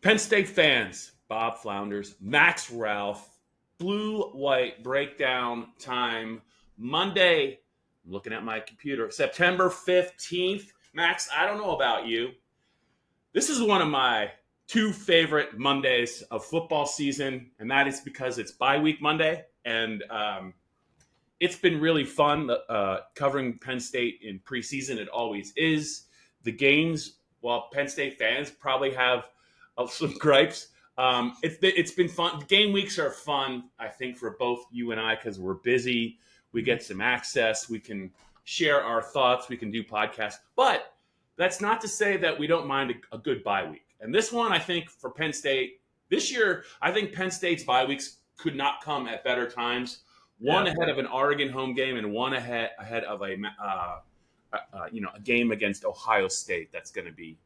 Penn State fans, Bob Flounders, Max Ralph, blue-white breakdown time, Monday. I'm looking at my computer, September 15th. Max, I don't know about you. This is one of my two favorite Mondays of football season, and that is because it's bye week Monday, and it's been really fun covering Penn State in preseason. It always is. The games, while Penn State fans probably have some gripes, it's been fun. Game weeks are fun, I think, for both you and I because we're busy. We get some access. We can share our thoughts. We can do podcasts. But that's not to say that we don't mind a good bye week. And this one, I think, for Penn State, this year, I think Penn State's bye weeks could not come at better times. One ahead of an Oregon home game, and one ahead of a game against Ohio State. That's going to be.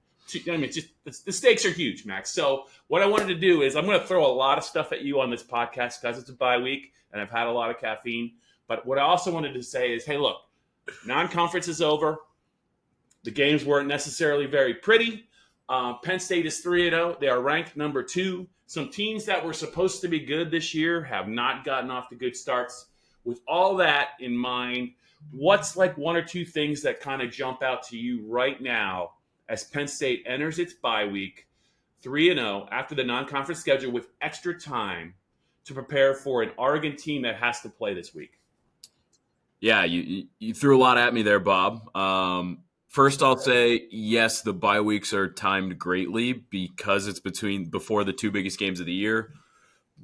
I mean, just the stakes are huge, Max. So what I wanted to do is I'm going to throw a lot of stuff at you on this podcast because it's a bye week and I've had a lot of caffeine. But what I also wanted to say is, hey, look, non-conference is over. The games weren't necessarily very pretty. Penn State is 3-0. They are ranked number 2. Some teams that were supposed to be good this year have not gotten off to good starts. With all that in mind, what's like one or two things that kind of jump out to you right now as Penn State enters its bye week 3-0 after the non-conference schedule with extra time to prepare for an Oregon team that has to play this week? Yeah, you threw a lot at me there, Bob. First, I'll say, yes, the bye weeks are timed greatly because it's before the two biggest games of the year.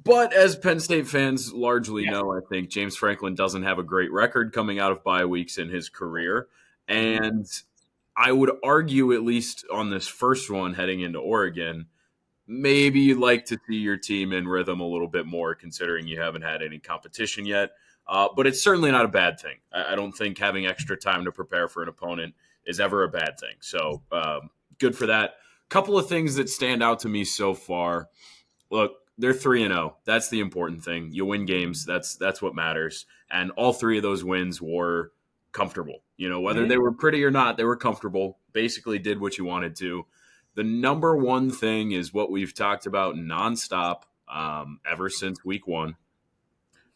But as Penn State fans largely know, I think James Franklin doesn't have a great record coming out of bye weeks in his career. And I would argue, at least on this first one heading into Oregon, maybe you'd like to see your team in rhythm a little bit more considering you haven't had any competition yet. But it's certainly not a bad thing. I don't think having extra time to prepare for an opponent is ever a bad thing. So good for that. Couple of things that stand out to me so far. Look, they're 3-0. That's the important thing. You win games. That's what matters. And all three of those wins were comfortable. Whether they were pretty or not, they were comfortable. Basically did what you wanted to. The number one thing is what we've talked about nonstop ever since week 1.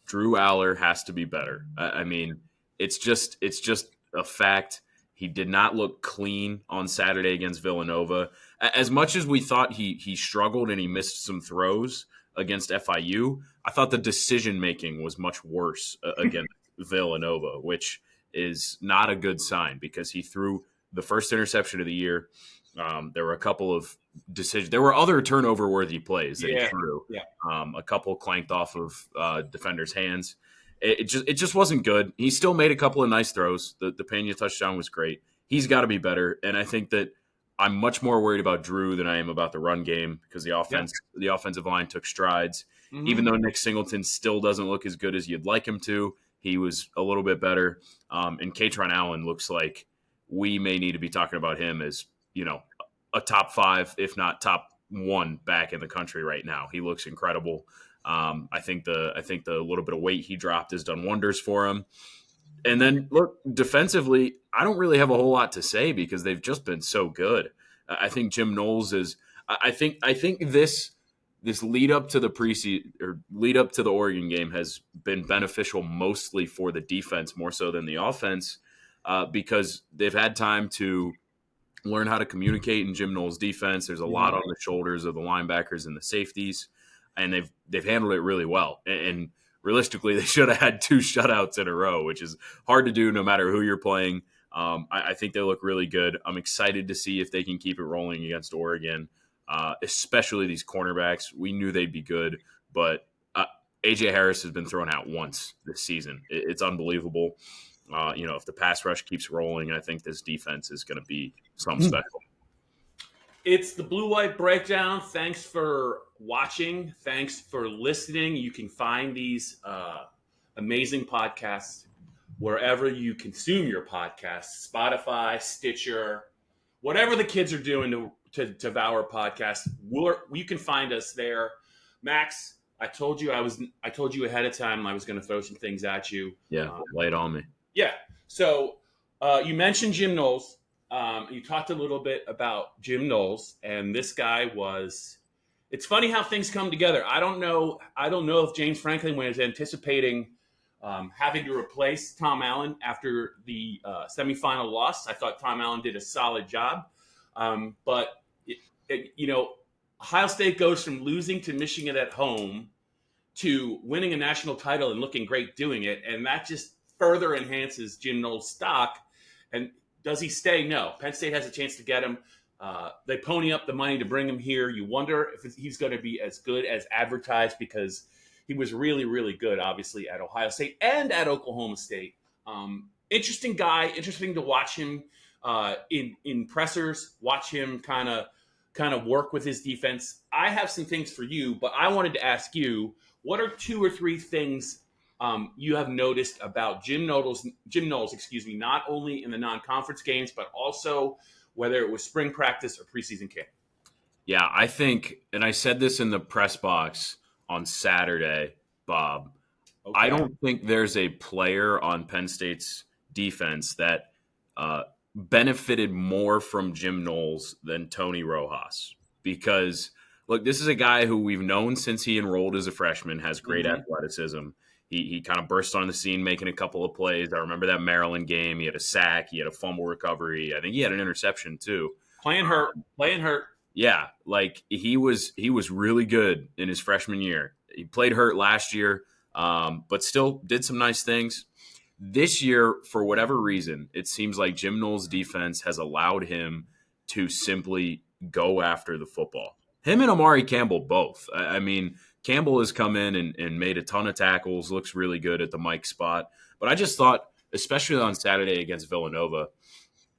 Drew Aller has to be better. I mean, it's just a fact. He did not look clean on Saturday against Villanova. As much as we thought he struggled and he missed some throws against FIU, I thought the decision-making was much worse against Villanova, which is not a good sign because he threw the first interception of the year. There were a couple of decisions. There were other turnover-worthy plays that he threw. Yeah. A couple clanked off of defenders' hands. It just wasn't good. He still made a couple of nice throws. The Pena touchdown was great. He's got to be better. And I think that I'm much more worried about Drew than I am about the run game because the offensive line took strides. Mm-hmm. Even though Nick Singleton still doesn't look as good as you'd like him to, he was a little bit better. And Katron Allen looks like we may need to be talking about him as, a top 5, if not top 1 back in the country right now. He looks incredible. I think the little bit of weight he dropped has done wonders for him. And then look, defensively, I don't really have a whole lot to say because they've just been so good. I think Jim Knowles is. I think this lead up to the preseason or lead up to the Oregon game has been beneficial mostly for the defense more so than the offense because they've had time to learn how to communicate in Jim Knowles' defense. There's a lot on the shoulders of the linebackers and the safeties. And they've handled it really well. And realistically, they should have had 2 shutouts in a row, which is hard to do no matter who you're playing. I think they look really good. I'm excited to see if they can keep it rolling against Oregon, especially these cornerbacks. We knew they'd be good, but A.J. Harris has been thrown out once this season. It's unbelievable. If the pass rush keeps rolling, I think this defense is going to be something special. It's the Blue-White Breakdown. Thanks for watching. Thanks for listening. You can find these amazing podcasts wherever you consume your podcasts, Spotify, Stitcher, whatever the kids are doing to devour podcasts. You can find us there. Max, I told you ahead of time I was going to throw some things at you. Yeah, lay it on me. Yeah. So you mentioned Jim Knowles. You talked a little bit about Jim Knowles, and this guy was it's funny how things come together. I don't know if James Franklin was anticipating having to replace Tom Allen after the semifinal loss. I thought Tom Allen did a solid job, but Ohio State goes from losing to Michigan at home to winning a national title and looking great doing it, and that just further enhances Jim Knowles' stock. And does he stay? No. Penn State has a chance to get him. They pony up the money to bring him here. You wonder if he's going to be as good as advertised, because he was really, really good, obviously, at Ohio State and at Oklahoma State. Interesting guy. Interesting to watch him in pressers, watch him kind of work with his defense. I have some things for you, but I wanted to ask you, what are 2 or 3 things you have noticed about Jim Knowles, not only in the non-conference games, but also whether it was spring practice or preseason camp? Yeah, I think, and I said this in the press box on Saturday, Bob, okay. I don't think there's a player on Penn State's defense that benefited more from Jim Knowles than Tony Rojas. Because, look, this is a guy who we've known since he enrolled as a freshman, has great athleticism. He kind of burst on the scene making a couple of plays. I remember that Maryland game. He had a sack. He had a fumble recovery. I think he had an interception too. Playing hurt. Yeah, like he was really good in his freshman year. He played hurt last year, but still did some nice things. This year, for whatever reason, it seems like Jim Knowles' defense has allowed him to simply go after the football. Him and Amare Campbell both. I mean, Campbell has come in and made a ton of tackles, looks really good at the Mike spot. But I just thought, especially on Saturday against Villanova,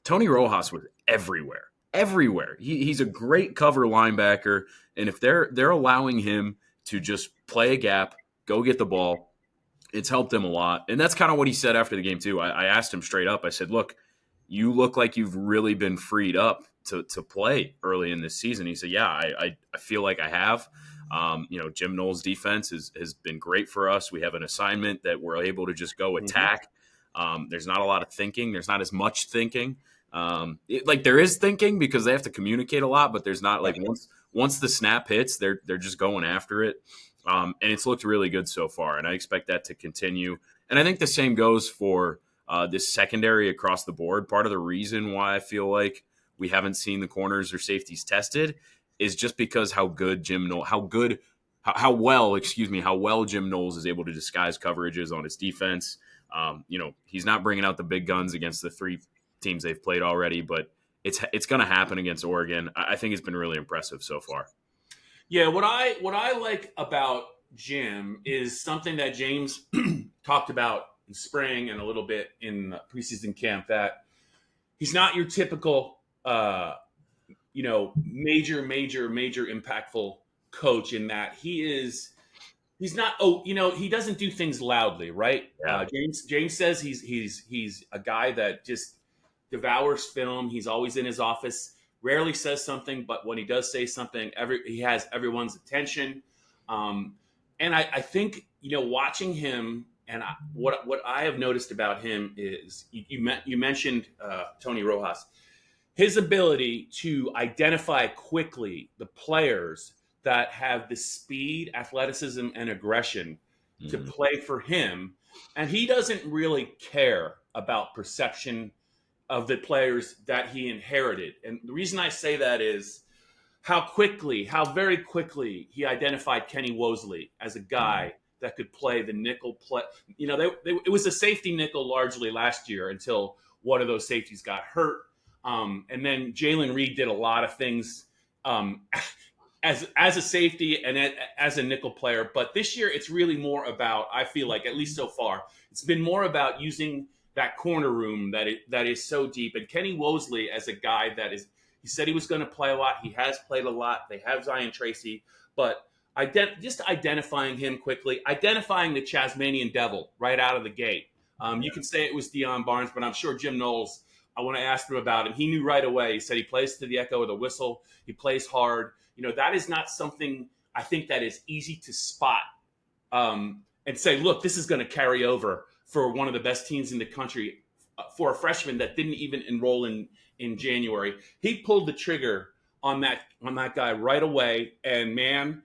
Tony Rojas was everywhere. Everywhere. He's a great cover linebacker, and if they're allowing him to just play a gap, go get the ball, it's helped him a lot. And that's kind of what he said after the game too. I asked him straight up. I said, look, you look like you've really been freed up to play early in this season. He said, yeah, I feel like I have. Jim Knowles' defense has been great for us. We have an assignment that we're able to just go attack. There's not a lot of thinking. There's not as much thinking. There is thinking because they have to communicate a lot, but there's not like once the snap hits, they're just going after it. And it's looked really good so far, and I expect that to continue. And I think the same goes for this secondary across the board. Part of the reason why I feel like we haven't seen the corners or safeties tested is just because how well Jim Knowles is able to disguise coverages on his defense. He's not bringing out the big guns against the 3 teams they've played already, but it's going to happen against Oregon. I think it's been really impressive so far. Yeah, what I like about Jim is something that James talked about in spring and a little bit in preseason camp, that he's not your typical major impactful coach, in that he's not, he doesn't do things loudly, right? Yeah. James says he's a guy that just devours film. He's always in his office, rarely says something, but when he does say something, he has everyone's attention. And I think, watching him, and what I have noticed about him is, you mentioned Tony Rojas, his ability to identify quickly the players that have the speed, athleticism, and aggression to play for him. And he doesn't really care about perception of the players that he inherited. And the reason I say that is how very quickly he identified Kenny Wosley as a guy that could play the nickel play. It was a safety nickel largely last year until one of those safeties got hurt. And then Jalen Reed did a lot of things as a safety and as a nickel player. But this year, it's really more about, I feel like, at least so far, it's been more about using that corner room that is so deep. And Kenny Wosley as a guy he said he was going to play a lot. He has played a lot. They have Zion Tracy. But just identifying him quickly, identifying the Tasmanian Devil right out of the gate. You can say it was Deion Barnes, but I'm sure Jim Knowles, when I asked him about him, he knew right away. He said he plays to the echo of the whistle. He plays hard. That is not something I think that is easy to spot and say, look, this is going to carry over for one of the best teams in the country for a freshman that didn't even enroll in January. He pulled the trigger on that guy right away. And man,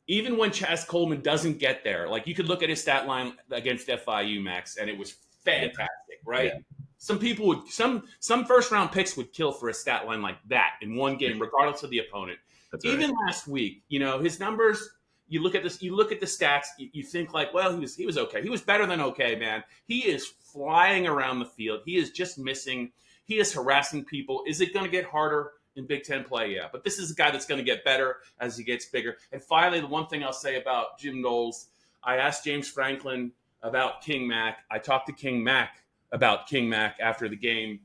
even when Chaz Coleman doesn't get there, like you could look at his stat line against FIU, Max, and it was fantastic, right? Yeah. Some people would some first round picks would kill for a stat line like that in one game, regardless of the opponent. That's Even right. last week, his numbers. You look at this. You look at the stats. You think like, well, he was okay. He was better than okay, man. He is flying around the field. He is just missing. He is harassing people. Is it going to get harder in Big Ten play? Yeah, but this is a guy that's going to get better as he gets bigger. And finally, the one thing I'll say about Jim Knowles, I asked James Franklin about King Mac. I talked to King Mac about King Mac after the game.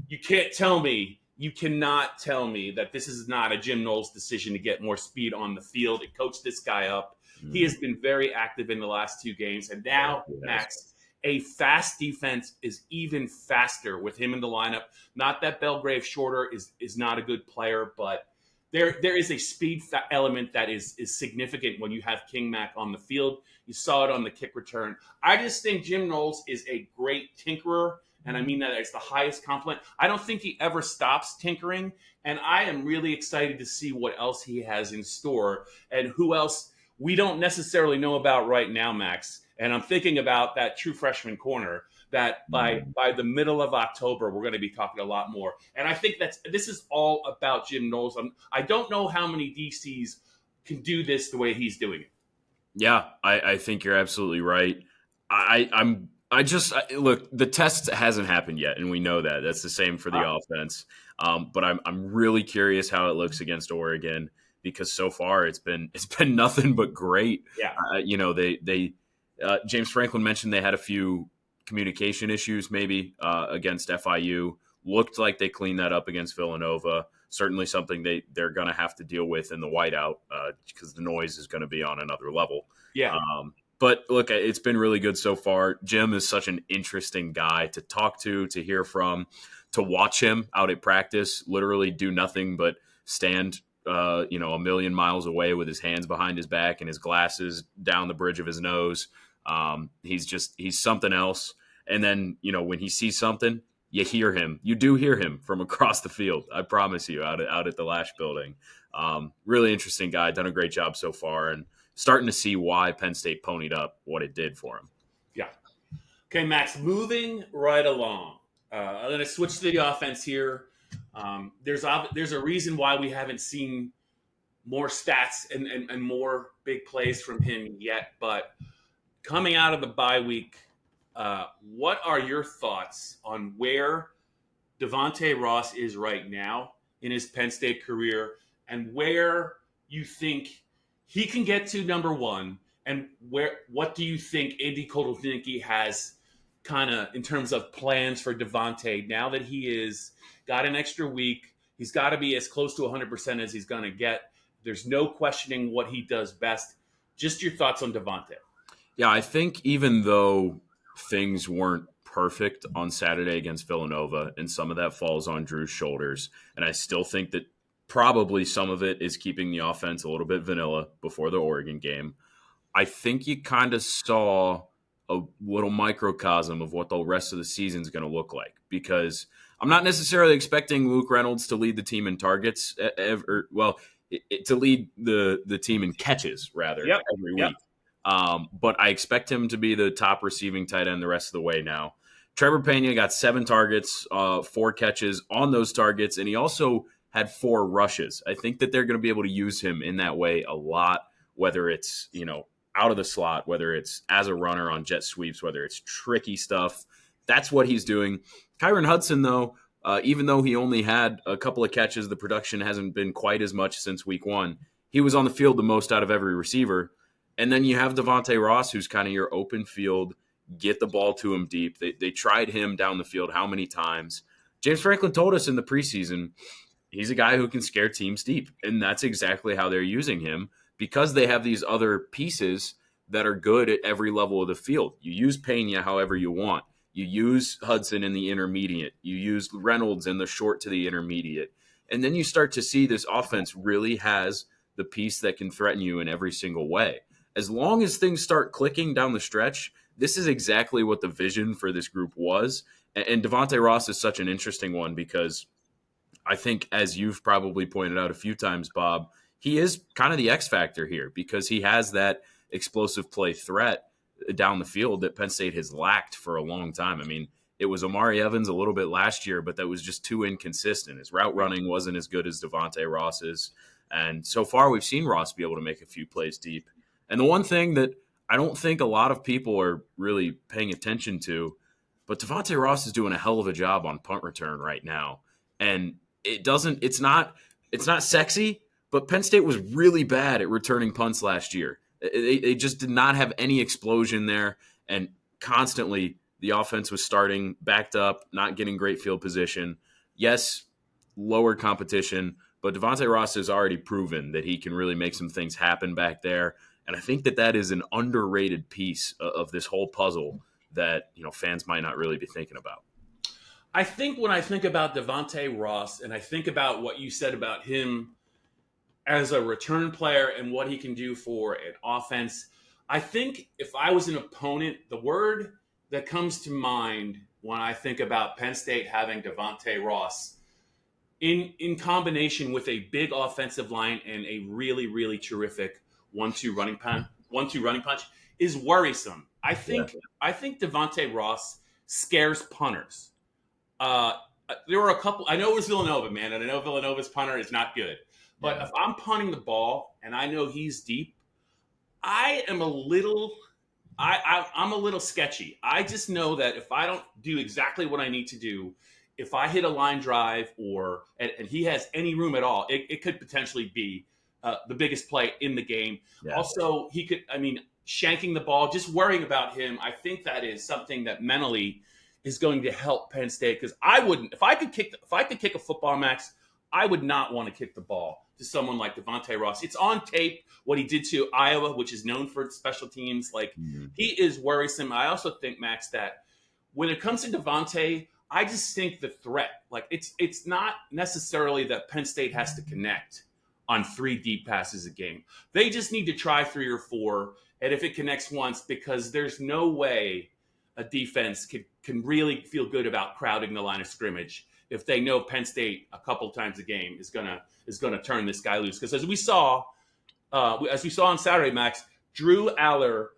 You cannot tell me that this is not a Jim Knowles decision to get more speed on the field and coach this guy up. He has been very active in the last 2 games. And now, Max, a fast defense is even faster with him in the lineup. Not that Belgrave Shorter is not a good player, but there is a speed element that is significant when you have King Mac on the field. You saw it on the kick return. I just think Jim Knowles is a great tinkerer, and I mean that it's the highest compliment. I don't think he ever stops tinkering, and I am really excited to see what else he has in store and who else we don't necessarily know about right now, Max. And I'm thinking about that true freshman corner that by the middle of October, we're going to be talking a lot more. And I think this is all about Jim Knowles. I don't know how many DCs can do this the way he's doing it. Yeah, I think you're absolutely right. Look, the test hasn't happened yet, and we know that. That's the same for the offense. But I'm really curious how it looks against Oregon, because so far it's been nothing but great. Yeah. James Franklin mentioned they had a few communication issues maybe against FIU. Looked like they cleaned that up against Villanova. Certainly something they're going to have to deal with in the wideout because the noise is going to be on another level. Yeah. But look, it's been really good so far. Jim is such an interesting guy to talk to hear from, to watch him out at practice, literally do nothing but stand a million miles away with his hands behind his back and his glasses down the bridge of his nose. He's something else. And then, when he sees something, you do hear him from across the field. I promise you, out at the Lash building. Really interesting guy, done a great job so far, and starting to see why Penn State ponied up what it did for him. Yeah. Okay, Max, moving right along. I'm going to switch to the offense here. There's a reason why we haven't seen more stats and more big plays from him yet. But coming out of the bye week, what are your thoughts on where Devonte Ross is right now in his Penn State career, and where you think he can get to, number one, and what do you think Andy Kotelnicki has kind of in terms of plans for Devonte now that he is got an extra week? He's got to be as close to 100% as he's going to get. There's no questioning what he does best. Just your thoughts on Devonte. Yeah, I think even though things weren't perfect on Saturday against Villanova, and some of that falls on Drew's shoulders, and I still think that probably some of it is keeping the offense a little bit vanilla before the Oregon game. I think you kind of saw a little microcosm of what the rest of the season is going to look like, because I'm not necessarily expecting Luke Reynolds to lead the team in targets, to lead the team in catches, rather, every week. But I expect him to be the top receiving tight end the rest of the way now. Trevor Pena got 7 targets, 4 catches on those targets, and he also had 4 rushes. I think that they're going to be able to use him in that way a lot, whether it's, out of the slot, whether it's as a runner on jet sweeps, whether it's tricky stuff. That's what he's doing. Kyron Hudson, though, even though he only had a couple of catches, the production hasn't been quite as much since week 1. He was on the field the most out of every receiver. And then you have Devonte Ross, who's kind of your open field, get the ball to him deep. They tried him down the field how many times? James Franklin told us in the preseason, he's a guy who can scare teams deep. And that's exactly how they're using him, because they have these other pieces that are good at every level of the field. You use Pena however you want. You use Hudson in the intermediate. You use Reynolds in the short to the intermediate. And then you start to see this offense really has the piece that can threaten you in every single way. As long as things start clicking down the stretch, this is exactly what the vision for this group was. And Devonte Ross is such an interesting one, because I think, as you've probably pointed out a few times, Bob, he is kind of the X factor here because he has that explosive play threat down the field that Penn State has lacked for a long time. I mean, it was Amare Evans a little bit last year, but that was just too inconsistent. His route running wasn't as good as Devonte Ross's. And so far, we've seen Ross be able to make a few plays deep. And the one thing that I don't think a lot of people are really paying attention to, but Devonte Ross is doing a hell of a job on punt return right now. And it's not sexy, but Penn State was really bad at returning punts last year. They just did not have any explosion there, and constantly the offense was starting backed up, not getting great field position. Yes, lower competition, but Devonte Ross has already proven that he can really make some things happen back there, and I think that is an underrated piece of this whole puzzle that fans might not really be thinking about. I think when I think about Devonte Ross, and I think about what you said about him as a return player and what he can do for an offense, I think if I was an opponent, the word that comes to mind when I think about Penn State having Devonte Ross in combination with a big offensive line and a really, really terrific 1-2 running punch is worrisome. I think Devonte Ross scares punters. There were a couple. I know it was Villanova, man, and I know Villanova's punter is not good. But if I'm punting the ball and I know he's deep, I'm a little sketchy. I just know that if I don't do exactly what I need to do, if I hit a line drive and he has any room at all, it could potentially be the biggest play in the game. Yeah. Also, shanking the ball, just worrying about him, I think that is something that mentally is going to help Penn State, because I wouldn't, if I could kick a football, Max, I would not want to kick the ball to someone like Devonte Ross. It's on tape what he did to Iowa, which is known for its special teams. He is worrisome. I also think, Max, that when it comes to Devonte, I just think the threat, it's not necessarily that Penn State has to connect on 3 deep passes a game. They just need to try 3 or 4, and if it connects once, because there's no way a defense can really feel good about crowding the line of scrimmage if they know Penn State a couple times a game is gonna turn this guy loose. Because as we saw on Saturday, Max, Drew Aller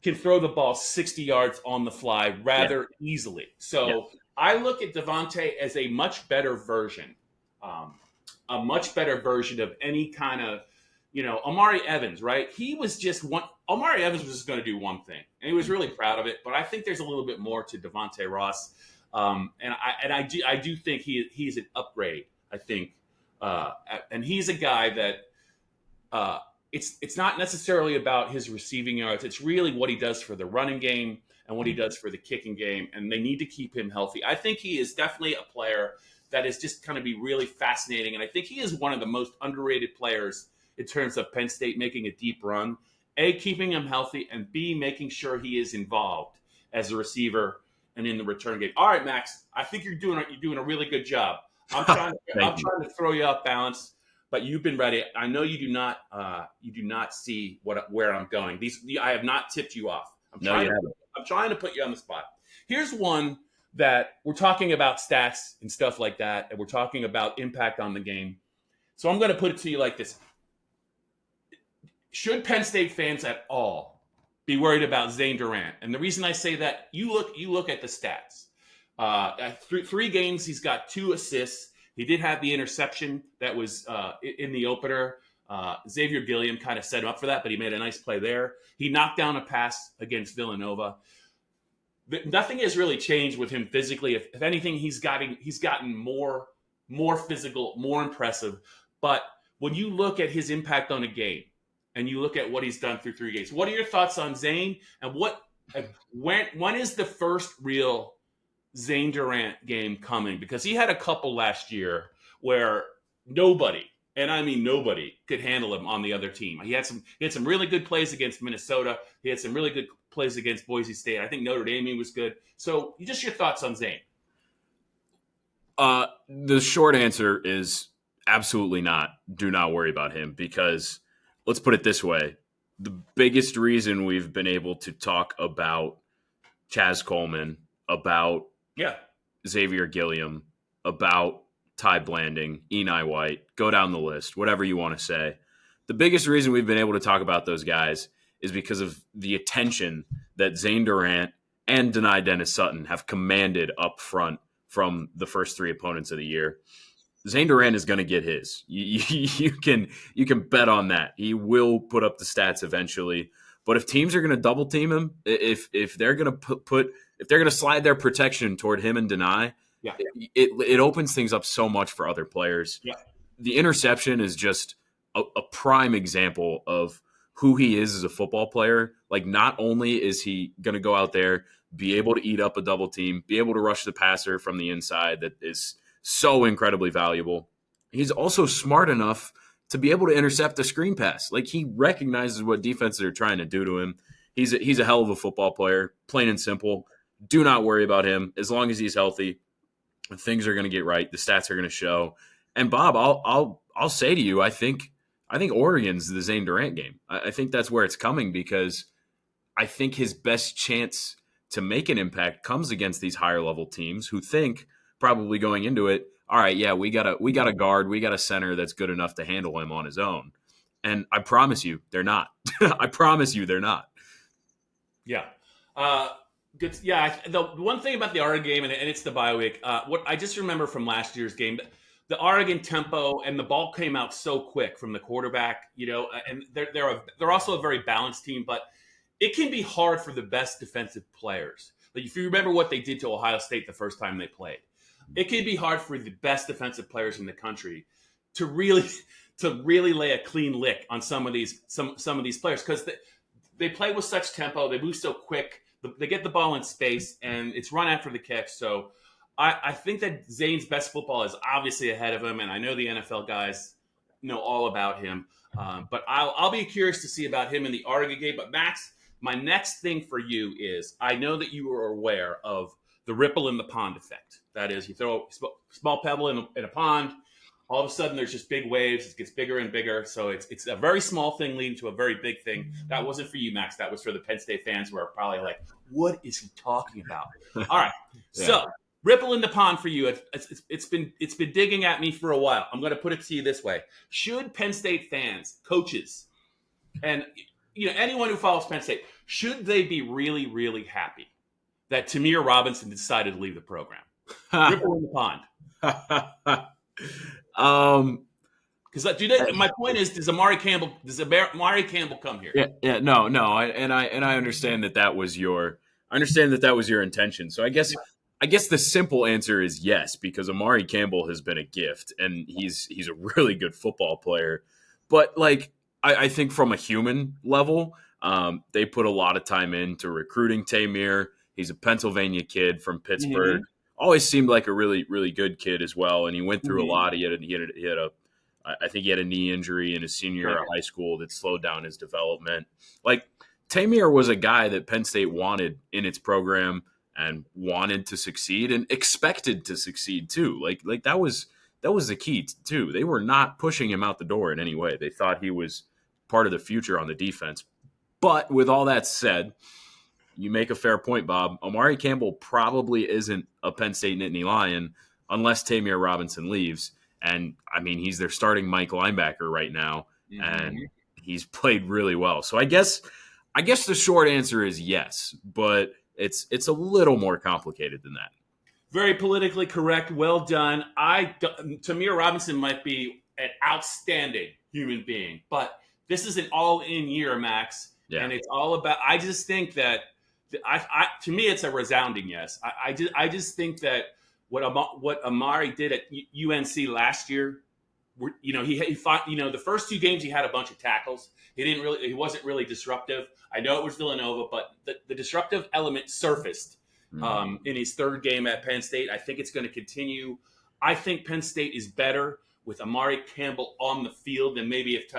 can throw the ball 60 yards on the fly rather easily. So I look at Devonte as a much better version of any kind of, Amare Evans, right? Amare Evans was just going to do one thing, and he was really proud of it. But I think there's a little bit more to Devonte Ross, and I do think he's an upgrade. I think, and he's a guy that it's not necessarily about his receiving yards. It's really what he does for the running game and what he does for the kicking game, and they need to keep him healthy. I think he is definitely a player that is just going to be really fascinating, and I think he is one of the most underrated players in terms of Penn State making a deep run. A, keeping him healthy, and B, making sure he is involved as a receiver and in the return game. All right, Max, I think you're doing a really good job. I'm trying to throw you off balance, but you've been ready. I know you do not see where I'm going. I have not tipped you off. I'm trying to put you on the spot. Here's one that we're talking about stats and stuff like that, and we're talking about impact on the game. So I'm going to put it to you like this. Should Penn State fans at all be worried about Zane Durant? And the reason I say that, you look at the stats. At 3 games, he's got 2 assists. He did have the interception that was in the opener. Xavier Gilliam kind of set him up for that, but he made a nice play there. He knocked down a pass against Villanova. Nothing has really changed with him physically. If anything, he's gotten more physical, more impressive. But when you look at his impact on a game, and you look at what he's done through 3 games, what are your thoughts on Zane? And when is the first real Zane Durant game coming? Because he had a couple last year where nobody, and I mean nobody, could handle him on the other team. He had some really good plays against Minnesota. He had some really good plays against Boise State. I think Notre Dame was good. So just your thoughts on Zane. The short answer is absolutely not. Do not worry about him, because let's put it this way. The biggest reason we've been able to talk about Chaz Coleman, about Xavier Gilliam, about Ty Blanding, Eni White, go down the list, whatever you want to say. The biggest reason we've been able to talk about those guys is because of the attention that Zane Durant and Deni Dennis Sutton have commanded up front from the first 3 opponents of the year. Zane Durant is going to get his. You can bet on that. He will put up the stats eventually. But if teams are going to double team him, if they're going to if they're going to slide their protection toward him and Deni, Yeah. it opens things up so much for other players. Yeah. The interception is just a prime example of who he is as a football player. Like, not only is he going to go out there, be able to eat up a double team, be able to rush the passer from the inside that is so incredibly valuable. He's also smart enough to be able to intercept a screen pass. Like, he recognizes what defenses are trying to do to him. He's a hell of a football player, plain and simple. Do not worry about him. As long as he's healthy, things are going to get right. The stats are going to show. And Bob, I'll say to you, I think Oregon's the Zane Durant game. I think that's where it's coming, because I think his best chance to make an impact comes against these higher level teams who think, probably going into it, all right, yeah, we got a guard, we got a center that's good enough to handle him on his own. And I promise you, they're not. I promise you, they're not. Yeah. Good. Yeah. The one thing about the Oregon game, and it's the bye week, what I just remember from last year's game, the Oregon tempo and the ball came out so quick from the quarterback, and they're also a very balanced team, but it can be hard for the best defensive players. Like, if you remember what they did to Ohio State the first time they played, it can be hard for the best defensive players in the country to really lay a clean lick on some of these players, because they play with such tempo, they move so quick, they get the ball in space, and it's run after the catch. So I think that Zane's best football is obviously ahead of him, and I know the NFL guys know all about him. But I'll be curious to see about him in the Oregon game. But Max, my next thing for you is, I know that you are aware of the ripple in the pond effect. That is, you throw a small pebble in a pond, all of a sudden there's just big waves. It gets bigger and bigger. So it's a very small thing leading to a very big thing. That wasn't for you, Max. That was for the Penn State fans who are probably like, what is he talking about? All right. Yeah. So ripple in the pond for you. It's been digging at me for a while. I'm going to put it to you this way. Should Penn State fans, coaches, and anyone who follows Penn State, should they be really, really happy that Tamir Robinson decided to leave the program? Ripple in the pond. Because my point is, does Amare Campbell come here? Yeah, no, I understand that was your intention. So I guess the simple answer is yes, because Amare Campbell has been a gift, and he's a really good football player. But I think from a human level, they put a lot of time into recruiting Tamir. He's a Pennsylvania kid from Pittsburgh. Mm-hmm. Always seemed like a really, really good kid as well, and he went through a lot. I think he had a knee injury in his senior year of high school that slowed down his development. Tamir was a guy that Penn State wanted in its program and wanted to succeed and expected to succeed too. That was the key too. They were not pushing him out the door in any way. They thought he was part of the future on the defense. But with all that said, you make a fair point, Bob. Amare Campbell probably isn't a Penn State Nittany Lion unless Tamir Robinson leaves. And, I mean, he's their starting Mike linebacker right now, and he's played really well. So I guess the short answer is yes, but it's a little more complicated than that. Very politically correct. Well done. Tamir Robinson might be an outstanding human being, but this is an all-in year, Max, and it's all about – I just think that – to me, it's a resounding yes. I just think that what Amare did at UNC last year, he fought. The first 2 games he had a bunch of tackles. He wasn't really disruptive. I know it was Villanova, but the disruptive element surfaced in his 3rd game at Penn State. I think it's going to continue. I think Penn State is better with Amare Campbell on the field than maybe if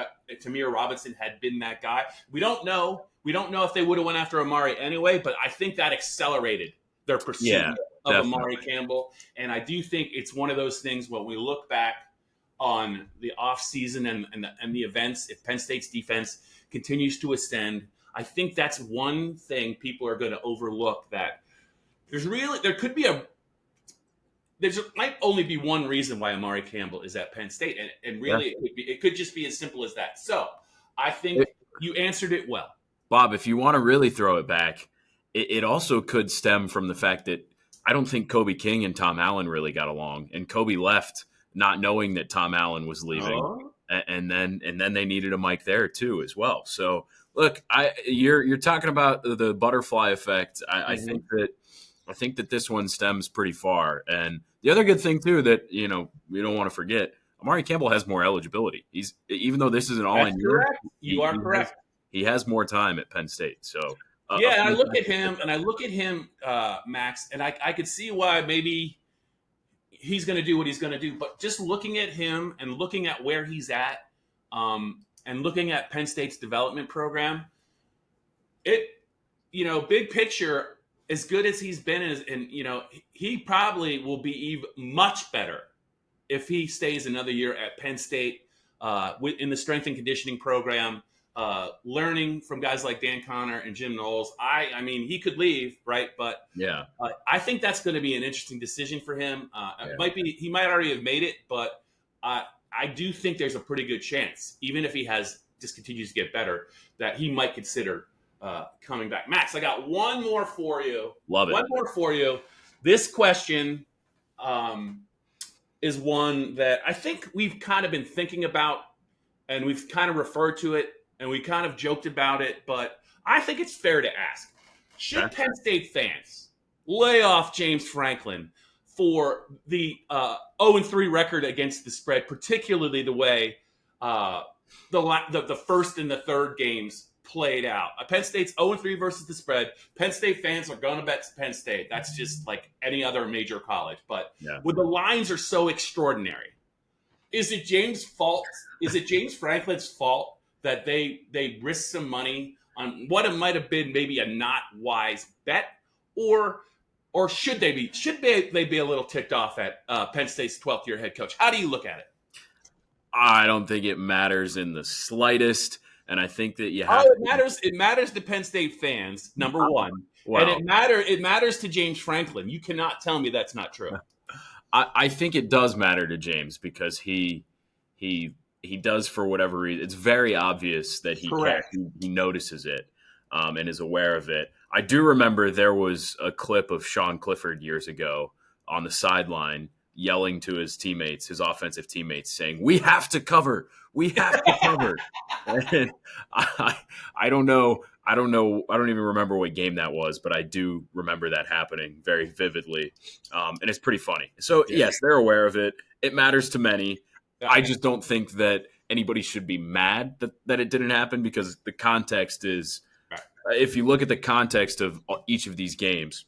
Tamir Robinson had been that guy. We don't know. We don't know if they would have went after Amare anyway, but I think that accelerated their pursuit of Amare Campbell. And I do think it's one of those things when we look back on the offseason and the events, if Penn State's defense continues to ascend, I think that's one thing people are going to overlook, that there could be might only be one reason why Amare Campbell is at Penn State, and really it could just be as simple as that. So I think you answered it well. Bob, if you want to really throw it back, it also could stem from the fact that I don't think Kobe King and Tom Allen really got along, and Kobe left not knowing that Tom Allen was leaving, and then they needed a mic there too as well. So look, you're talking about the butterfly effect. I think that this one stems pretty far, and the other good thing too that we don't want to forget, Amare Campbell has more eligibility. Even though this is an all-in year, you are correct. He has more time at Penn State. So I look at him, Max, and I could see why maybe he's going to do what he's going to do. But just looking at him and looking at where he's at, and looking at Penn State's development program, big picture, as good as he's been, and he probably will be even much better if he stays another year at Penn State in the strength and conditioning program. Learning from guys like Dan Connor and Jim Knowles. I mean, he could leave, right? But yeah, I think that's going to be an interesting decision for him. He might already have made it, but I do think there's a pretty good chance, even if he just continues to get better, that he might consider coming back. Max, I got one more for you. Love it. One more for you. This question is one that I think we've kind of been thinking about, and we've kind of referred to it, and we kind of joked about it, but I think it's fair to ask. Should Penn State fans lay off James Franklin for the 0-3 record against the spread, particularly the way the first and the third games played out? Penn State's 0-3 versus the spread. Penn State fans are going to bet Penn State. That's just like any other major college. But when the lines are so extraordinary, is it James' fault? Is it James Franklin's fault that they risked some money on what it might have been maybe a not wise bet, or should they be a little ticked off at Penn State's 12th year head coach? How do you look at it? I don't think it matters in the slightest, and I think that you have. It matters to Penn State fans, number one, and it matters to James Franklin. You cannot tell me that's not true. I think it does matter to James because he does, for whatever reason. It's very obvious that he notices it and is aware of it. I do remember there was a clip of Sean Clifford years ago on the sideline yelling to his teammates, his offensive teammates, saying, "We have to cover. We have to cover." And I don't know. I don't even remember what game that was, but I do remember that happening very vividly. And it's pretty funny. So yes, they're aware of it. It matters to many. I just don't think that anybody should be mad that it didn't happen, because the context is, if you look at the context of each of these games,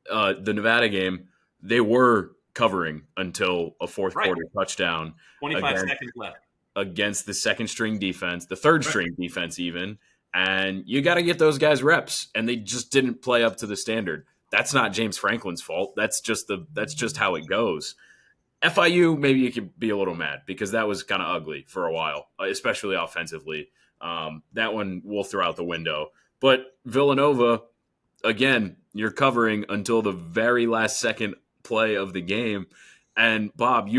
the Nevada game, they were covering until a fourth quarter touchdown. 25 seconds left. Against the second string defense, the third string defense even. And you got to get those guys reps, and they just didn't play up to the standard. That's not James Franklin's fault. That's just how it goes. FIU, maybe you could be a little mad because that was kind of ugly for a while, especially offensively. That one we'll throw out the window. But Villanova, again, you're covering until the very last second play of the game. And Bob,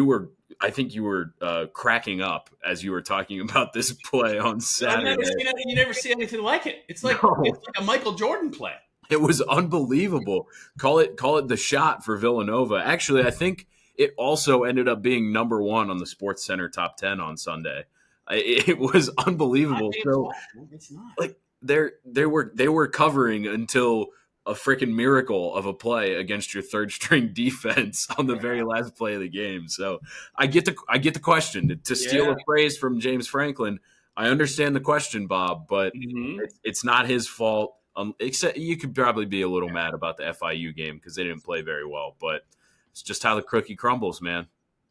I think you were cracking up as you were talking about this play on Saturday. You never see anything like it. It's like a Michael Jordan play. It was unbelievable. Call it the shot for Villanova. Actually, I think it also ended up being number one on the Sports Center top 10 on Sunday. It was unbelievable. So, it's not. Like they were covering until a freaking miracle of a play against your third string defense on the very last play of the game. So I get the question. To steal a phrase from James Franklin, I understand the question, Bob, but it's not his fault. Except you could probably be a little mad about the FIU game because they didn't play very well, but it's just how the cookie crumbles, man.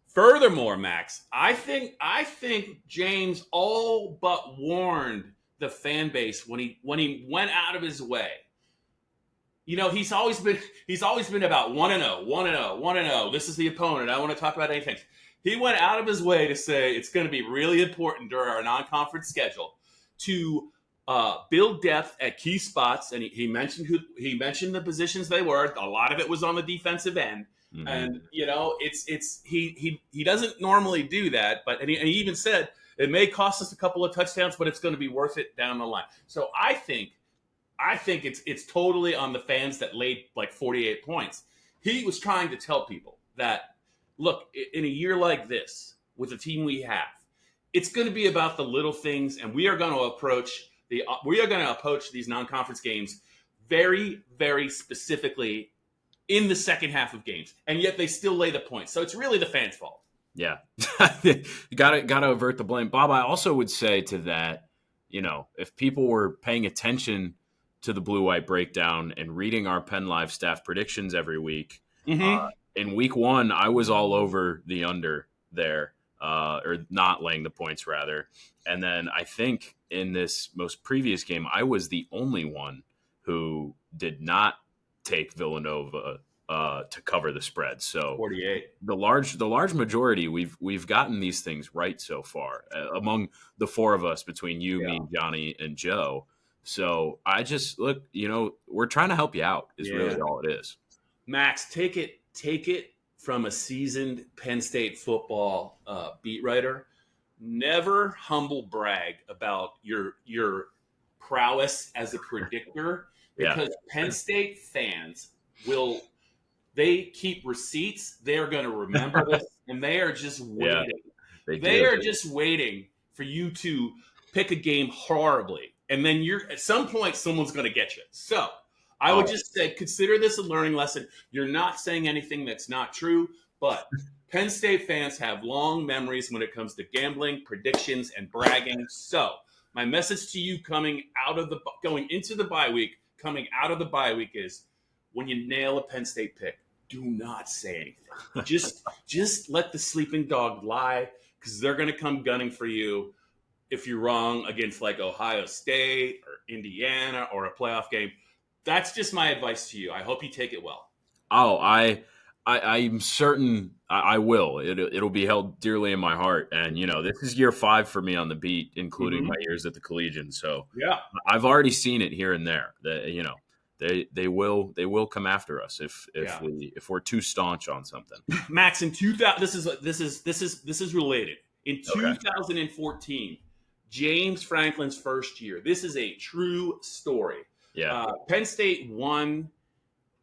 Furthermore, Max, I think James all but warned the fan base when he went out of his way. You know, he's always been about 1-0, 1-0, 1-0. This is the opponent. I don't want to talk about anything. He went out of his way to say it's going to be really important during our non-conference schedule to build depth at key spots, and he mentioned the positions they were. A lot of it was on the defensive end. Mm-hmm. And he doesn't normally do that, but and he even said it may cost us a couple of touchdowns, but it's going to be worth it down the line. So I think it's totally on the fans that laid like 48 points. He was trying to tell people that, look, in a year like this, with the team we have, it's going to be about the little things, and we are going to approach these non-conference games very, very specifically in the second half of games, and yet they still lay the points. So it's really the fans' fault. Yeah, you gotta avert the blame, Bob. I also would say to that, if people were paying attention to the blue-white breakdown and reading our PennLive staff predictions every week, in week 1, I was all over the under there, or not laying the points rather. And then I think in this most previous game, I was the only one who did not take Villanova to cover the spread. So 48. The large majority, we've gotten these things right so far among the 4 of us, between you, me, Johnny, and Joe. So I just look, we're trying to help you out is really all it is. Max, take it from a seasoned Penn State football beat writer. Never humble brag about your prowess as a predictor, because Penn State fans they keep receipts. They're going to remember this, and they are just waiting. They are just waiting for you to pick a game horribly, and then at some point someone's going to get you. So I would just say, consider this a learning lesson. You're not saying anything that's not true, but Penn State fans have long memories when it comes to gambling, predictions, and bragging. So my message to you coming into the bye week is, when you nail a Penn State pick, do not say anything. Just let the sleeping dog lie, because they're going to come gunning for you if you're wrong against like Ohio State or Indiana or a playoff game. That's just my advice to you. I hope you take it well. Oh, I'm certain I will. It'll be held dearly in my heart. And, this is year 5 for me on the beat, including my years at the Collegian. So I've already seen it here and there. They will come after us if we're too staunch on something. Max, in 2000, this is related. In 2014, James Franklin's first year. This is a true story. Yeah. Penn State won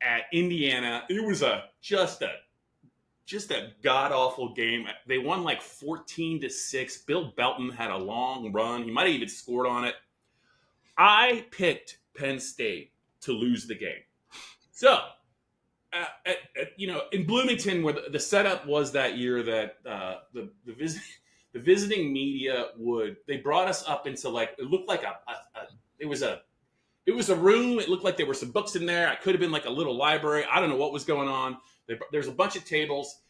at Indiana. It was just a god awful game. They won like 14-6. Bill Belton had a long run. He might have even scored on it. I picked Penn State to lose the game. So, in Bloomington, where the setup was that year, that the visiting media they brought us up into, like, it looked like it was a room. It looked like there were some books in there. It could have been like a little library. I don't know what was going on. There's a bunch of tables,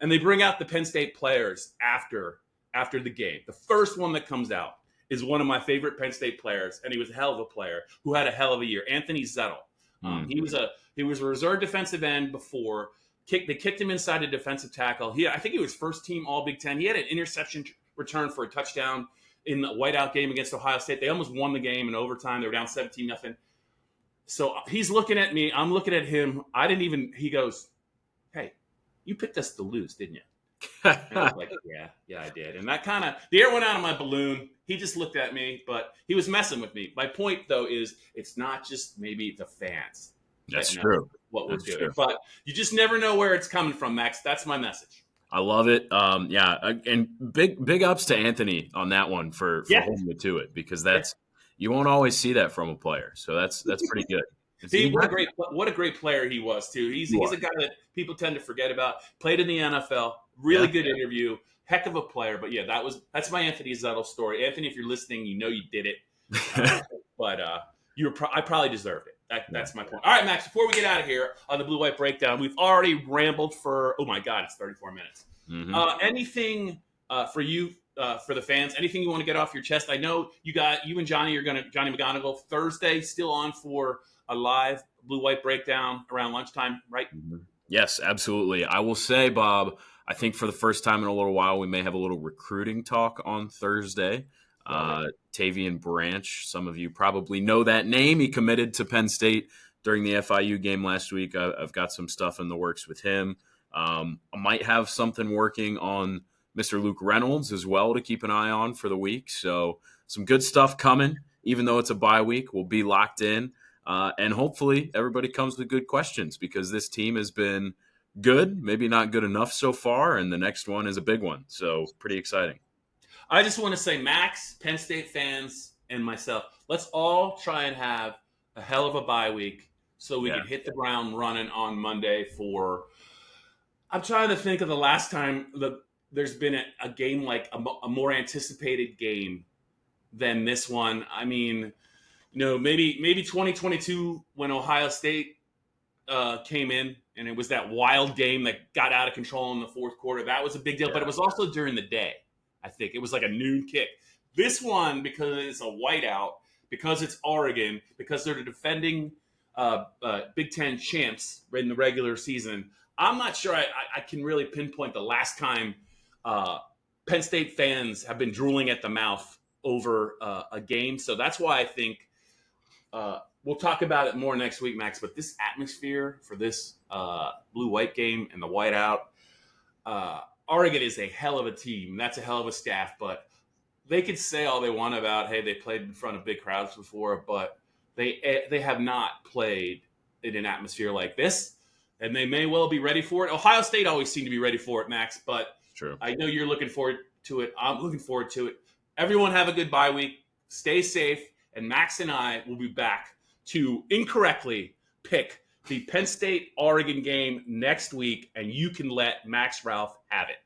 and they bring out the Penn State players after the game. The first one that comes out is one of my favorite Penn State players, and he was a hell of a player who had a hell of a year. Anthony Zettel. He was a reserve defensive end before. They kicked him inside a defensive tackle. I think he was first team All Big Ten. He had an interception return for a touchdown in the whiteout game against Ohio State. They almost won the game in overtime. They were down 17-0. So he's looking at me. I'm looking at him. He goes, "Hey, you picked us to lose, didn't you?" And I was like, yeah, I did. And that the air went out of my balloon. He just looked at me, but he was messing with me. My point, though, is it's not just maybe the fans. That's true. What we're doing. But you just never know where it's coming from, Max. That's my message. I love it. And big ups to Anthony on that one for holding me to it, because you won't always see that from a player. So that's pretty good. What a great player he was too. He's a guy that people tend to forget about. Played in the NFL. Really good interview. Heck of a player. But that's my Anthony Zettel story. Anthony, if you're listening, you did it. But I probably deserved it. That's my point. All right, Max, before we get out of here on the Blue White Breakdown, we've already rambled for, oh my God, it's 34 minutes. Mm-hmm. Anything for you, for the fans, anything you want to get off your chest? I know you and Johnny Johnny McGonigal, Thursday, still on for a live Blue White Breakdown around lunchtime, right? Mm-hmm. Yes, absolutely. I will say, Bob, I think for the first time in a little while, we may have a little recruiting talk on Thursday. Tavian Branch, some of you probably know that name. He committed to Penn State during the FIU game last week. I've got some stuff in the works with him. I might have something working on Mr. Luke Reynolds as well to keep an eye on for the week. So some good stuff coming, even though it's a bye week. We'll be locked in. And hopefully everybody comes with good questions, because this team has been good, maybe not good enough so far, and the next one is a big one. So pretty exciting. I just want to say, Max, Penn State fans, and myself, let's all try and have a hell of a bye week so we can hit the ground running on Monday for – I'm trying to think of the last time there's been a game like a more anticipated game than this one. I mean, maybe 2022 when Ohio State came in, and it was that wild game that got out of control in the fourth quarter. That was a big deal, but it was also during the day. I think it was like a noon kick. This one, because it's a whiteout, because it's Oregon, because they're the defending Big Ten champs in the regular season, I'm not sure I can really pinpoint the last time Penn State fans have been drooling at the mouth over a game. So that's why I think we'll talk about it more next week, Max. But this atmosphere for this blue-white game and the whiteout, Oregon is a hell of a team. That's a hell of a staff. But they could say all they want about, hey, they played in front of big crowds before, but they have not played in an atmosphere like this, and they may well be ready for it. Ohio State always seemed to be ready for it, Max, but True. I know you're looking forward to it. I'm looking forward to it. Everyone have a good bye week. Stay safe, and Max and I will be back to incorrectly pick the Penn State-Oregon game next week, and you can let Max Ralph have it.